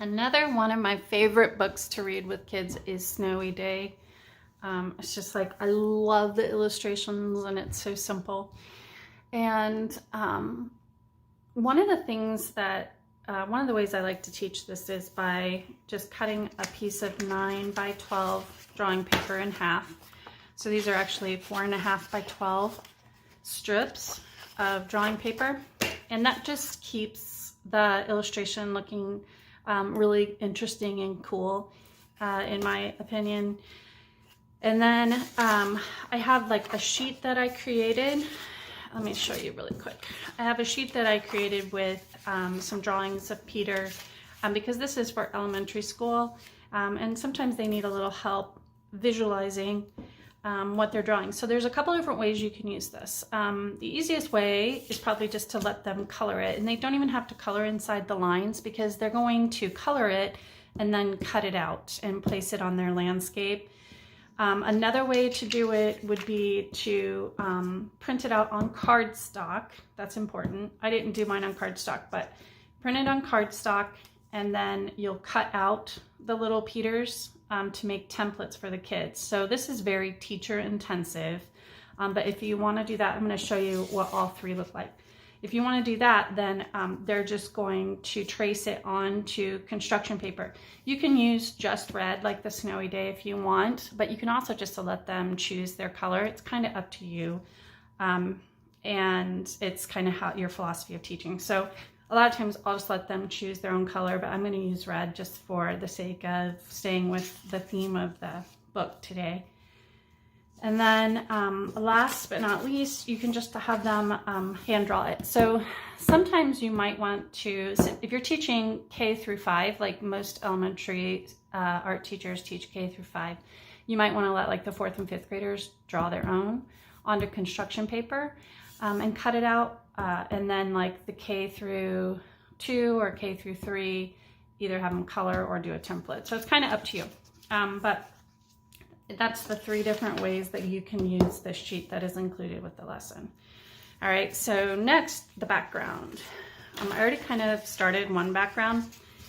Another one of my favorite books to read with kids is Snowy Day. It's just like, I love the illustrations and it's so simple. And one of the things that, one of the ways I like to teach this is by just cutting a piece of 9 by 12 drawing paper in half. So these are actually 4.5 by 12 strips of drawing paper. And that just keeps the illustration looking really interesting and cool, in my opinion. And then I have like a sheet that I created. Let me show you really quick. I have a sheet that I created with some drawings of Peter, because this is for elementary school, and sometimes they need a little help visualizing what they're drawing. So there's a couple different ways you can use this. The easiest way is probably just to let them color it, and they don't even have to color inside the lines because they're going to color it and then cut it out and place it on their landscape. Another way to do it would be to print it out on cardstock. That's important. I didn't do mine on cardstock, but print it on cardstock, and then you'll cut out the little Peters to make templates for the kids. So this is very teacher intensive, but if you want to do that, I'm going to show you what all three look like. If you want to do that, then they're just going to trace it onto construction paper. You can use just red like the Snowy Day if you want, but you can also just let them choose their color. It's kind of up to you, and it's kind of how your philosophy of teaching. So a lot of times I'll just let them choose their own color, but I'm going to use red just for the sake of staying with the theme of the book today. And then last but not least, you can just have them hand draw it. So sometimes you might want to, if you're teaching K through 5, like most elementary art teachers teach K through 5, you might want to let like the 4th and 5th graders draw their own onto construction paper and cut it out. And then like the K through 2 or K through 3, either have them color or do a template. So it's kind of up to you. But that's the 3 different ways that you can use this sheet that is included with the lesson. All right, so next, the background. I already kind of started one background.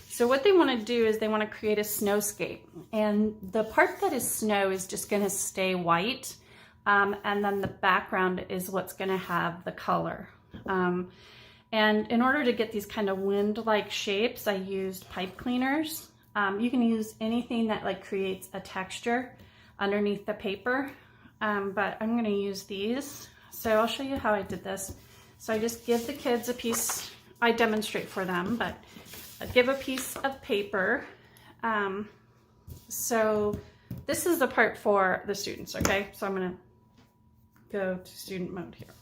So what they want to do is they want to create a snowscape. And the part that is snow is just going to stay white. And then the background is what's going to have the color. And in order to get these kind of wind-like shapes, I used pipe cleaners. You can use anything that like creates a texture underneath the paper, but I'm going to use these. So I'll show you how I did this. So I just give the kids a piece, I demonstrate for them, but I give a piece of paper. So this is the part for the students, okay? So I'm going to go to student mode here.